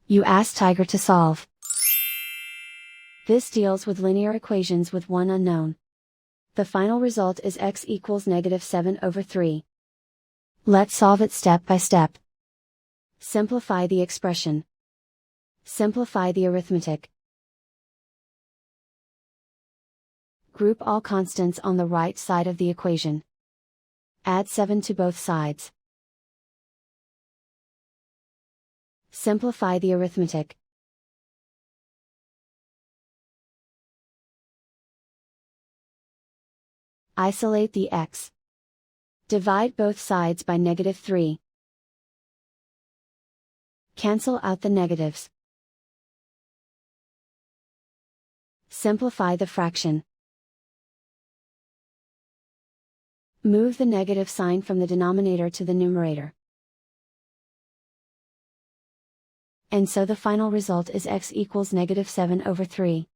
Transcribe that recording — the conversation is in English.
You ask Tiger to solve. This deals with linear equations with one unknown. The final result is x equals -7/3. Let's solve it step by step. Simplify the expression. Simplify the arithmetic. Group all constants on the right side of the equation. Add 7 to both sides. Simplify the arithmetic. Isolate the x. Divide both sides by -3. Cancel out the negatives. Simplify the fraction. Move the negative sign from the denominator to the numerator. And so the final result is x equals -7/3.